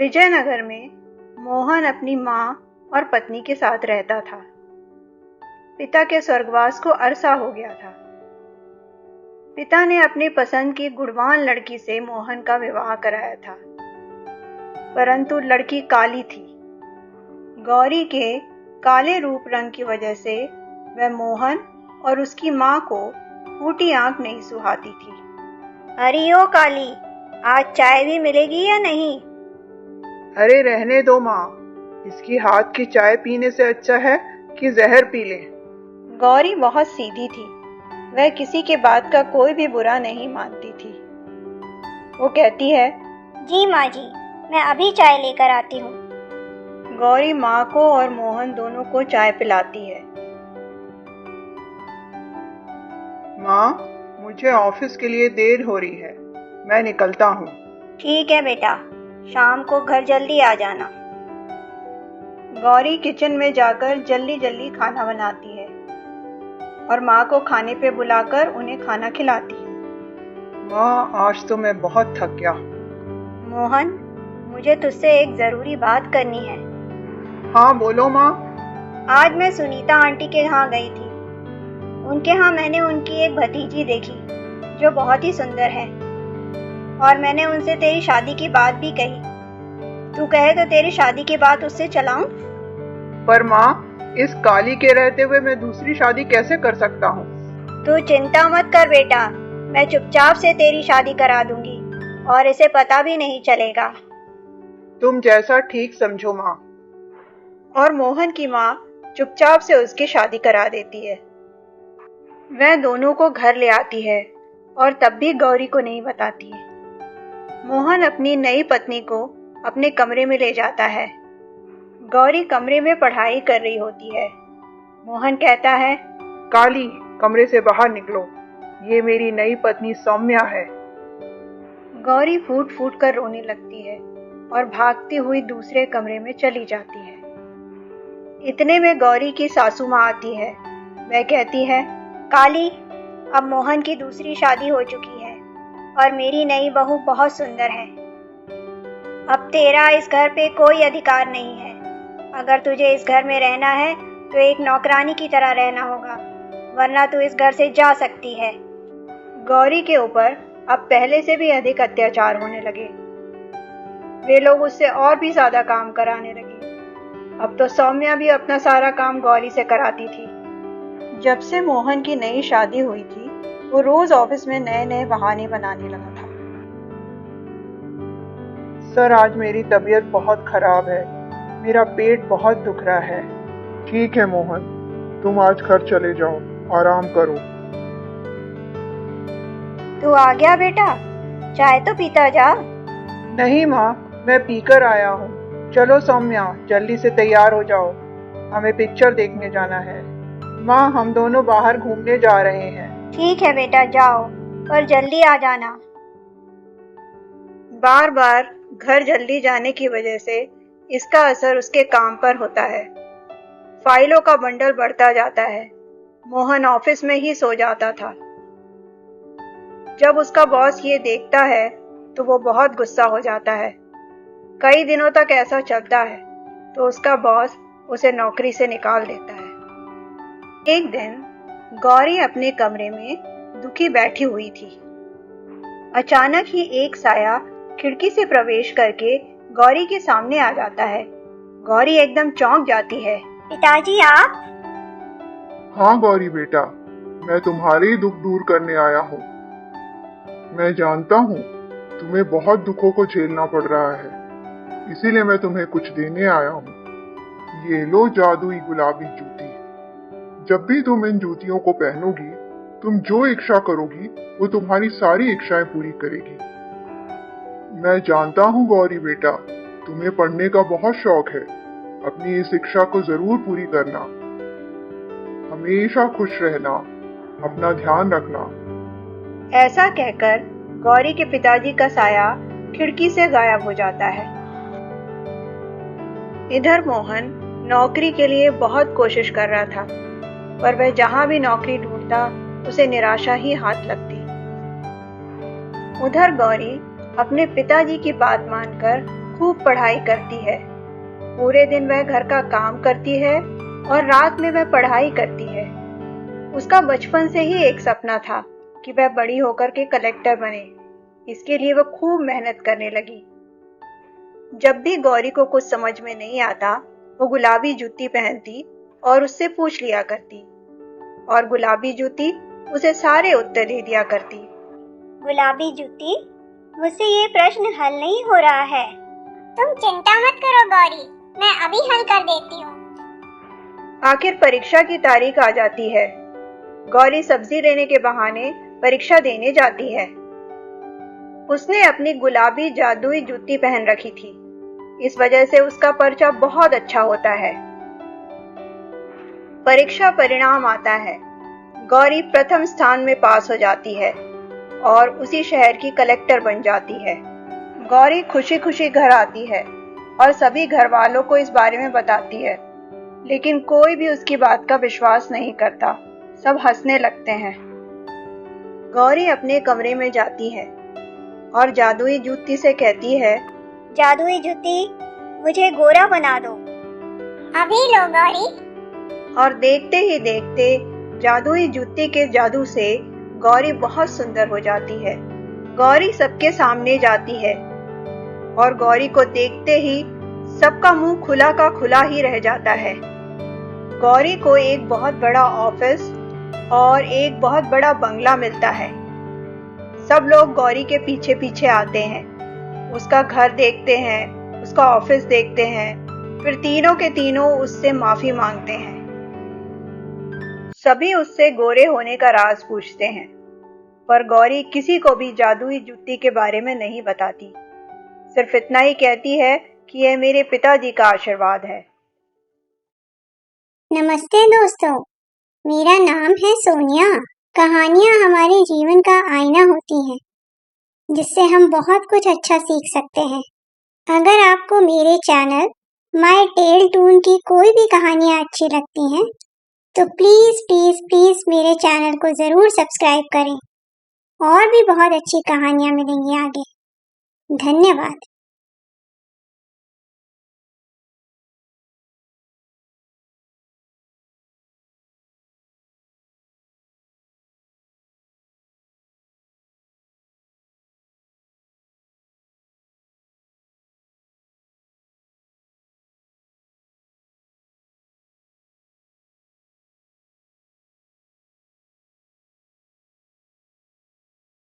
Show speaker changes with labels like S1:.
S1: विजयनगर में मोहन अपनी माँ और पत्नी के साथ रहता था। पिता के स्वर्गवास को अरसा हो गया था। पिता ने अपनी पसंद की गुणवान लड़की से मोहन का विवाह कराया था, परंतु लड़की काली थी। गौरी के काले रूप रंग की वजह से वह मोहन और उसकी माँ को फूटी आंख नहीं सुहाती थी।
S2: अरे ओ काली, आज चाय भी मिलेगी या नहीं?
S3: अरे रहने दो माँ, इसकी हाथ की चाय पीने से अच्छा है कि जहर पी ले।
S1: गौरी बहुत सीधी थी। वह किसी के बात का कोई भी बुरा नहीं मानती थी। वो कहती है,
S2: जी माँ जी, मैं अभी चाय लेकर आती हूँ।
S1: गौरी माँ को और मोहन दोनों को चाय पिलाती है।
S3: माँ, मुझे ऑफिस के लिए देर हो रही है, मैं निकलता हूँ।
S2: ठीक है बेटा, शाम को घर जल्दी आ जाना।
S1: गौरी किचन में जाकर जल्दी जल्दी खाना बनाती है और माँ को खाने पे बुलाकर उन्हें खाना खिलाती है।
S3: माँ, आज तो मैं बहुत थक गया।
S2: मोहन, मुझे तुझसे एक जरूरी बात करनी है।
S3: हाँ बोलो माँ।
S2: आज मैं सुनीता आंटी के यहाँ गई थी। उनके यहाँ मैंने उनकी एक भतीजी देखी जो बहुत ही सुंदर है, और मैंने उनसे तेरी शादी की बात भी कही। तू कहे तो तेरी शादी की बात उससे चलाऊं?
S3: पर माँ, इस काली के रहते हुए मैं दूसरी शादी कैसे कर सकता हूँ?
S2: तू चिंता मत कर बेटा, मैं चुपचाप से तेरी शादी करा दूंगी और इसे पता भी नहीं चलेगा।
S3: तुम जैसा ठीक समझो माँ।
S1: और मोहन की माँ चुपचाप से उसकी शादी करा देती है। वह दोनों को घर ले आती है और तब भी गौरी को नहीं बताती है। मोहन अपनी नई पत्नी को अपने कमरे में ले जाता है। गौरी कमरे में पढ़ाई कर रही होती है। मोहन कहता है,
S3: काली, कमरे से बाहर निकलो, ये मेरी नई पत्नी सौम्या है।
S1: गौरी फूट फूट कर रोने लगती है और भागती हुई दूसरे कमरे में चली जाती है। इतने में गौरी की सासू माँ आती है। वह कहती है,
S2: काली, अब मोहन की दूसरी शादी हो चुकी है और मेरी नई बहू बहुत सुंदर है। अब तेरा इस घर पे कोई अधिकार नहीं है। अगर तुझे इस घर में रहना है तो एक नौकरानी की तरह रहना होगा, वरना तू इस घर से जा सकती है।
S1: गौरी के ऊपर अब पहले से भी अधिक अत्याचार होने लगे। वे लोग उससे और भी ज्यादा काम कराने लगे। अब तो सौम्या भी अपना सारा काम गौरी से कराती थी। जब से मोहन की नई शादी हुई थी, वो रोज ऑफिस में नए नए बहाने बनाने लगा था।
S3: सर, आज मेरी तबीयत बहुत खराब है, मेरा पेट बहुत दुख रहा है। ठीक है मोहन, तुम आज घर चले जाओ, आराम करो।
S2: तू आ गया बेटा, चाय तो पीता जा।
S3: नहीं माँ, मैं पीकर आया हूँ। चलो सौम्या, जल्दी से तैयार हो जाओ, हमें पिक्चर देखने जाना है। माँ, हम दोनों बाहर घूमने जा रहे हैं।
S2: ठीक है बेटा, जाओ, पर जल्दी आ जाना।
S1: बार बार घर जल्दी जाने की वजह से इसका असर उसके काम पर होता है। फाइलों का बंडल बढ़ता जाता है। मोहन ऑफिस में ही सो जाता था। जब उसका बॉस ये देखता है तो वो बहुत गुस्सा हो जाता है। कई दिनों तक ऐसा चलता है तो उसका बॉस उसे नौकरी से निकाल देता है। एक दिन गौरी अपने कमरे में दुखी बैठी हुई थी। अचानक ही एक साया खिड़की से प्रवेश करके गौरी के सामने आ जाता है। गौरी एकदम चौंक जाती है।
S2: पिताजी, आप?
S4: हाँ गौरी बेटा, मैं तुम्हारे ही दुख दूर करने आया हूँ। मैं जानता हूँ तुम्हें बहुत दुखों को झेलना पड़ रहा है, इसीलिए मैं तुम्हें कुछ देने आया हूँ। ये लो जादुई गुलाबी जूती। जब भी तुम इन जूतियों को पहनोगी, तुम जो इच्छा करोगी वो तुम्हारी सारी इच्छाएं पूरी करेगी। मैं जानता हूँ गौरी बेटा, तुम्हें पढ़ने का बहुत शौक है। अपनी इस इच्छा को जरूर पूरी करना। हमेशा खुश रहना, अपना ध्यान रखना।
S1: ऐसा कहकर गौरी के पिताजी का साया खिड़की से गायब हो जाता है। इधर मोहन नौकरी के लिए बहुत कोशिश कर रहा था, पर वह जहां भी नौकरी ढूंढता उसे निराशा ही हाथ लगती। उधर गौरी अपने पिताजी की बात मानकर खूब पढ़ाई करती है। पूरे दिन वह घर का काम करती है और रात में वह पढ़ाई करती है। उसका बचपन से ही एक सपना था कि वह बड़ी होकर के कलेक्टर बने। इसके लिए वह खूब मेहनत करने लगी। जब भी गौरी को कुछ समझ में नहीं आता, वो गुलाबी जूती पहनती और उससे पूछ लिया करती, और गुलाबी जूती उसे सारे उत्तर दे दिया करती।
S2: गुलाबी जूती, मुझसे ये प्रश्न हल नहीं हो रहा है।
S5: तुम चिंता मत करो गौरी, मैं अभी हल कर देती हूँ।
S1: आखिर परीक्षा की तारीख आ जाती है। गौरी सब्जी लेने के बहाने परीक्षा देने जाती है। उसने अपनी गुलाबी जादुई जूती पहन रखी थी। इस वजह से उसका पर्चा बहुत अच्छा होता है। परीक्षा परिणाम आता है। गौरी प्रथम स्थान में पास हो जाती है और उसी शहर की कलेक्टर बन जाती है। गौरी खुशी खुशी घर आती है और सभी घर वालों को इस बारे में बताती है, लेकिन कोई भी उसकी बात का विश्वास नहीं करता। सब हंसने लगते हैं। गौरी अपने कमरे में जाती है और जादुई जूती से कहती है,
S2: जादुई जूती, मुझे गोरा बना दो।
S5: अभी लो गौरी।
S1: और देखते ही देखते जादुई जूती के जादू से गौरी बहुत सुंदर हो जाती है। गौरी सबके सामने जाती है और गौरी को देखते ही सबका मुंह खुला का खुला ही रह जाता है। गौरी को एक बहुत बड़ा ऑफिस और एक बहुत बड़ा बंगला मिलता है। सब लोग गौरी के पीछे पीछे आते हैं, उसका घर देखते हैं, उसका ऑफिस देखते हैं, फिर तीनों के तीनों उससे माफी मांगते हैं। सभी उससे गोरे होने का राज पूछते हैं, पर गौरी किसी को भी जादुई जूती के बारे में नहीं बताती। सिर्फ इतना ही कहती है कि यह मेरे पिताजी का आशीर्वाद है।
S5: नमस्ते दोस्तों, मेरा नाम है सोनिया। कहानियाँ हमारे जीवन का आईना होती हैं, जिससे हम बहुत कुछ अच्छा सीख सकते हैं। अगर आपको मेरे चैनल माय टेल टून की कोई भी कहानियाँ अच्छी लगती हैं, तो प्लीज़ प्लीज़ प्लीज़ मेरे चैनल को ज़रूर सब्सक्राइब करें। और भी बहुत अच्छी कहानियाँ मिलेंगी आगे। धन्यवाद।